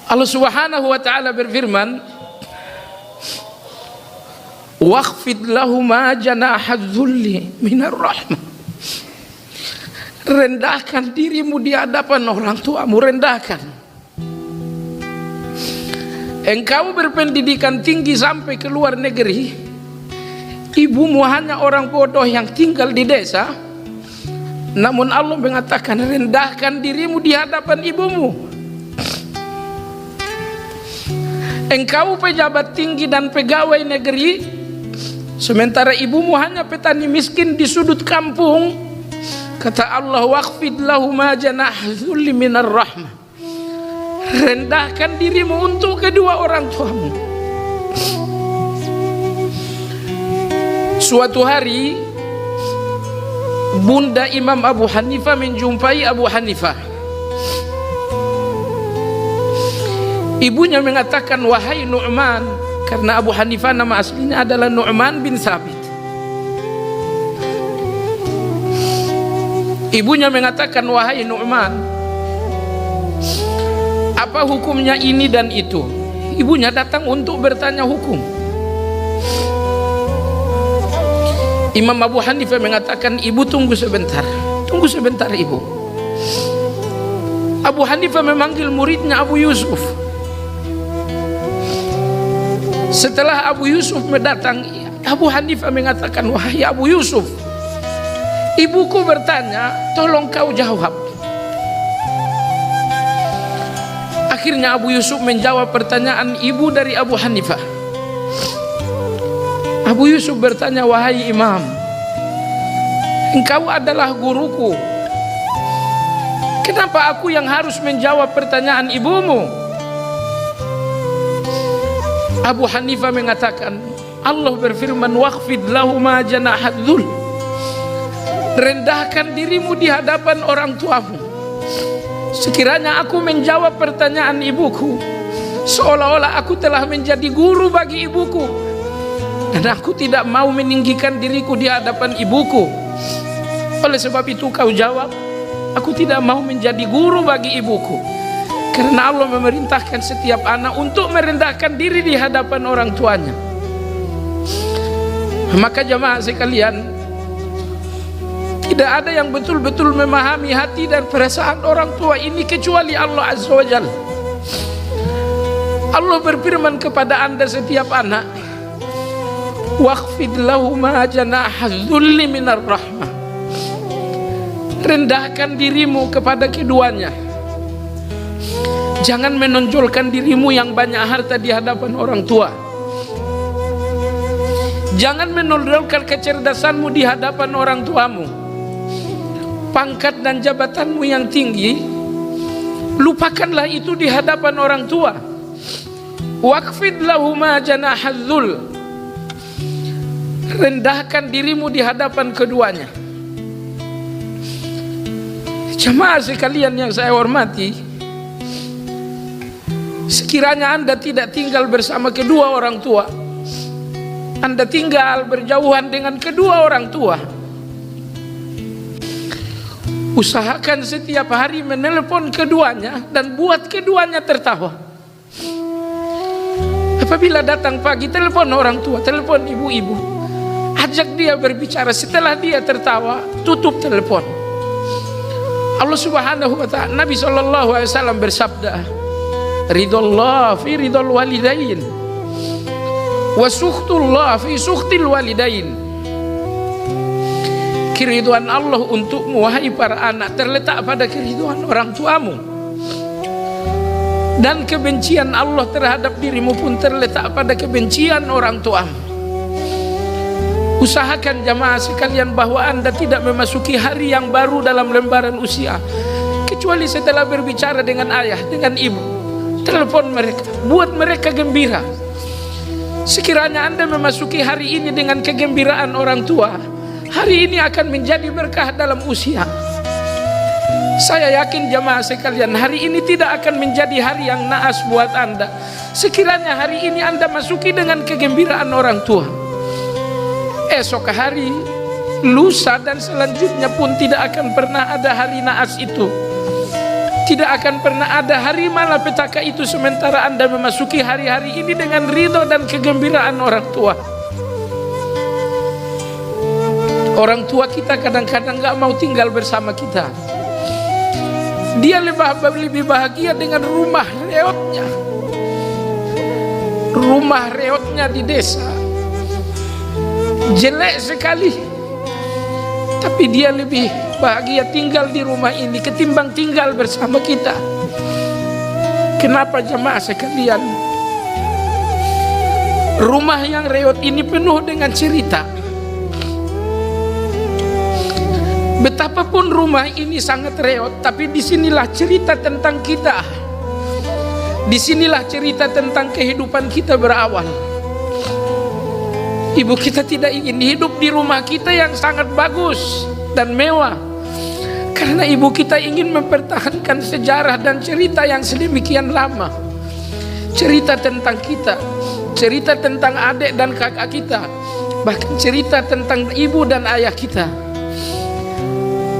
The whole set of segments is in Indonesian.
Allah Subhanahu wa taala berfirman, "Wakhfid lahuma janahadz-dzulli minar rahmah." Rendahkan dirimu di hadapan orang tuamu, rendahkan. Engkau berpendidikan tinggi sampai ke luar negeri, ibumu hanya orang bodoh yang tinggal di desa. Namun Allah mengatakan, rendahkan dirimu di hadapan ibumu. Engkau pejabat tinggi dan pegawai negeri, sementara ibumu hanya petani miskin di sudut kampung. Kata Allah, waqfid lahuma janahdzulli minar rahmah. Rendahkan dirimu untuk kedua orang tuamu. Suatu hari Bunda Imam Abu Hanifah menjumpai Abu Hanifah. Ibunya mengatakan, wahai Nu'man, karena Abu Hanifah nama aslinya adalah Nu'man bin Thabit. Ibunya mengatakan, wahai Nu'man, apa hukumnya ini dan itu? Ibunya datang untuk bertanya hukum. Imam Abu Hanifah mengatakan, ibu tunggu sebentar. Tunggu sebentar ibu. Abu Hanifah memanggil muridnya Abu Yusuf. Setelah Abu Yusuf mendatang, Abu Hanifah mengatakan, wahai Abu Yusuf, ibuku bertanya, tolong kau jawab. Akhirnya Abu Yusuf menjawab pertanyaan ibu dari Abu Hanifah. Abu Yusuf bertanya, wahai Imam, engkau adalah guruku. Kenapa aku yang harus menjawab pertanyaan ibumu? Abu Hanifah mengatakan, Allah berfirman, waqfid lahuma janahadz-dzul. Rendahkan dirimu di hadapan orang tuamu. Sekiranya aku menjawab pertanyaan ibuku, seolah-olah aku telah menjadi guru bagi ibuku, dan aku tidak mau meninggikan diriku di hadapan ibuku. Oleh sebab itu kau jawab, aku tidak mau menjadi guru bagi ibuku. Karena Allah memerintahkan setiap anak untuk merendahkan diri di hadapan orang tuanya. Maka jamaah sekalian, tidak ada yang betul-betul memahami hati dan perasaan orang tua ini kecuali Allah Azza wa Jalla. Allah berfirman kepada anda setiap anak, waqfid lahuma janahadz-dzulli minar rahmah. Rendahkan dirimu kepada keduanya. Jangan menonjolkan dirimu yang banyak harta di hadapan orang tua. Jangan menonjolkan kecerdasanmu di hadapan orang tuamu. Pangkat dan jabatanmu yang tinggi, lupakanlah itu di hadapan orang tua. Waqfid lahuma janahadz-dzul. Rendahkan dirimu di hadapan keduanya. Jamaah sekalian yang saya hormati, sekiranya anda tidak tinggal bersama kedua orang tua, anda tinggal berjauhan dengan kedua orang tua, usahakan setiap hari menelpon keduanya dan buat keduanya tertawa. Apabila datang pagi, telepon orang tua, telepon ibu-ibu, ajak dia berbicara. Setelah dia tertawa, tutup telepon. Allah Subhanahu wa ta'ala, Nabi SAW bersabda, ridallah fi ridal walidain wa sukhtullah fi sukhtil walidain. Keriduan Allah untukmu wahai para anak terletak pada keriduan orang tuamu, dan kebencian Allah terhadap dirimu pun terletak pada kebencian orang tuamu. Usahakan jamaah sekalian bahwa anda tidak memasuki hari yang baru dalam lembaran usia kecuali setelah berbicara dengan ayah, dengan ibu. Telepon mereka, buat mereka gembira. Sekiranya anda memasuki hari ini dengan kegembiraan orang tua, hari ini akan menjadi berkah dalam usia. Saya yakin jamaah sekalian, hari ini tidak akan menjadi hari yang naas buat anda. Sekiranya hari ini anda masuki dengan kegembiraan orang tua, esok hari, lusa dan selanjutnya pun tidak akan pernah ada hari naas itu. Tidak akan pernah ada hari malapetaka itu sementara Anda memasuki hari-hari ini dengan ridho dan kegembiraan orang tua. Orang tua kita kadang-kadang gak mau tinggal bersama kita. Dia lebih bahagia dengan rumah reotnya. Rumah reotnya di desa jelek sekali, tapi dia lebih bahagia tinggal di rumah ini ketimbang tinggal bersama kita. Kenapa jemaah sekalian? Rumah yang reot ini penuh dengan cerita. Betapapun rumah ini sangat reot, tapi disinilah cerita tentang kita. Disinilah cerita tentang kehidupan kita berawal. Ibu kita tidak ingin hidup di rumah kita yang sangat bagus dan mewah, karena ibu kita ingin mempertahankan sejarah dan cerita yang sedemikian lama. Cerita tentang kita, cerita tentang adik dan kakak kita, bahkan cerita tentang ibu dan ayah kita.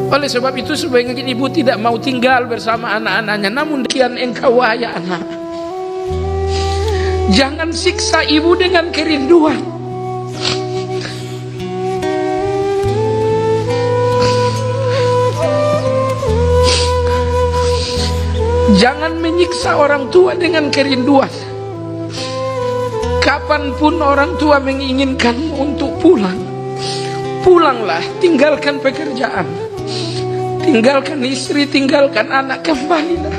Oleh sebab itu sebagian ibu tidak mau tinggal bersama anak-anaknya. Namun demikian engkau wahai anak, jangan siksa ibu dengan kerinduan. Jangan menyiksa orang tua dengan kerinduan. Kapanpun orang tua menginginkanmu untuk pulang, pulanglah, tinggalkan pekerjaan, tinggalkan istri, tinggalkan anak, kembalilah.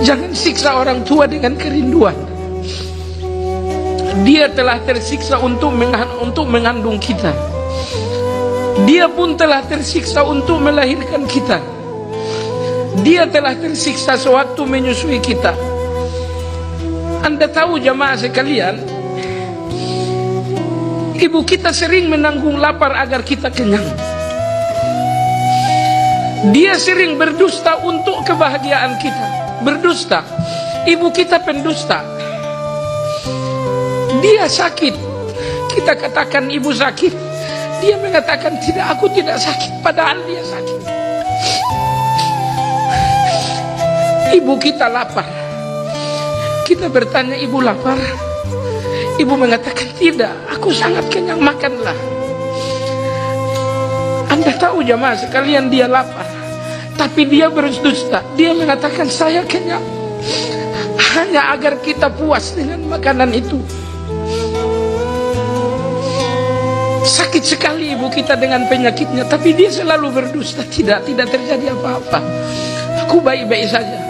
Jangan siksa orang tua dengan kerinduan. Dia telah tersiksa untuk mengandung kita. Dia pun telah tersiksa untuk melahirkan kita. Dia telah tersiksa sewaktu menyusui kita. Anda tahu jamaah sekalian, ibu kita sering menanggung lapar agar kita kenyang. Dia sering berdusta untuk kebahagiaan kita. Berdusta. Ibu kita pendusta. Dia sakit, kita katakan ibu sakit. Dia mengatakan tidak, aku tidak sakit, padahal dia sakit. Ibu kita lapar, kita bertanya, ibu lapar? Ibu mengatakan tidak, aku sangat kenyang, makanlah. Anda tahu jamaah sekalian, dia lapar, tapi dia berdusta. Dia mengatakan saya kenyang, hanya agar kita puas dengan makanan itu. Sakit sekali ibu kita dengan penyakitnya, tapi dia selalu berdusta. Tidak terjadi apa-apa, aku baik-baik saja.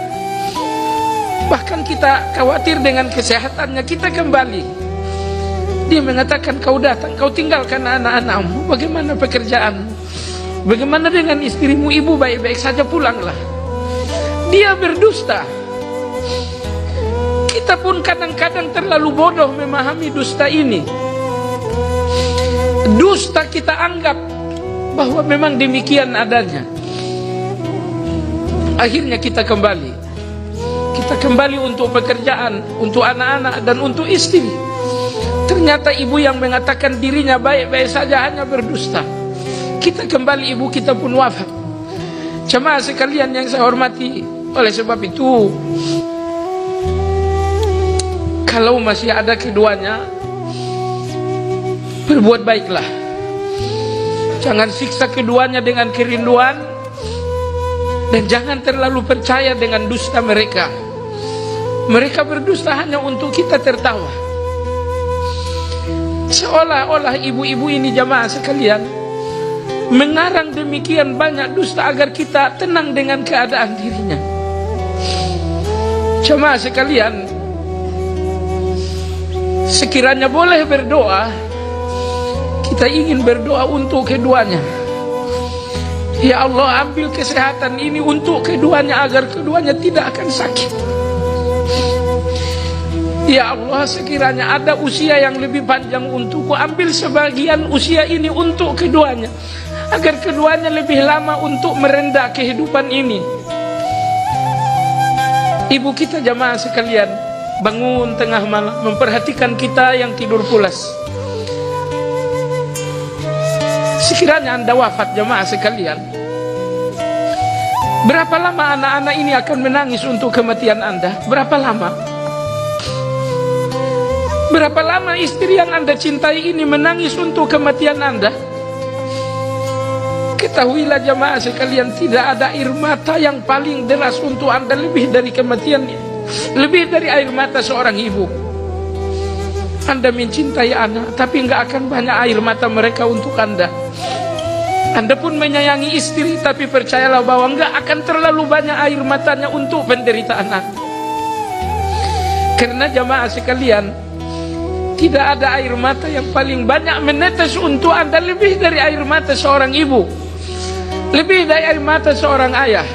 Bahkan kita khawatir dengan kesehatannya, kita kembali. Dia mengatakan, kau datang, kau tinggalkan anak-anakmu, bagaimana pekerjaanmu? Bagaimana dengan istrimu? Ibu baik-baik saja, pulanglah. Dia berdusta. Kita pun kadang-kadang terlalu bodoh memahami dusta ini. Dusta kita anggap bahwa memang demikian adanya. Akhirnya kita kembali. Kita kembali untuk pekerjaan, untuk anak-anak, dan untuk istri. Ternyata ibu yang mengatakan dirinya baik-baik saja hanya berdusta. Kita kembali, ibu kita pun wafat. Jemaah sekalian yang saya hormati, oleh sebab itu, kalau masih ada keduanya, berbuat baiklah. Jangan siksa keduanya dengan kerinduan, dan jangan terlalu percaya dengan dusta mereka. Mereka berdusta hanya untuk kita tertawa. Seolah-olah ibu-ibu ini jamaah sekalian mengarang demikian banyak dusta agar kita tenang dengan keadaan dirinya. Jamaah sekalian, sekiranya boleh berdoa, kita ingin berdoa untuk keduanya. Ya Allah, ambil kesehatan ini untuk keduanya agar keduanya tidak akan sakit. Ya Allah, sekiranya ada usia yang lebih panjang untukku, ambil sebagian usia ini untuk keduanya agar keduanya lebih lama untuk merendah kehidupan ini. Ibu kita jamaah sekalian bangun tengah malam memperhatikan kita yang tidur pulas. Sekiranya Anda wafat jamaah sekalian, Berapa lama anak-anak ini akan menangis untuk kematian Anda? Berapa lama? Berapa lama istri yang Anda cintai ini menangis untuk kematian Anda? Ketahuilah jamaah sekalian, tidak ada air mata yang paling deras untuk Anda lebih dari kematiannya, lebih dari air mata seorang ibu. Anda mencintai anak, tapi nggak akan banyak air mata mereka untuk Anda. Anda pun menyayangi istri, tapi percayalah bahwa nggak akan terlalu banyak air matanya untuk penderitaan anak. Karena jamaah sekalian, tidak ada air mata yang paling banyak menetes untuk Anda lebih dari air mata seorang ibu, lebih dari air mata seorang ayah.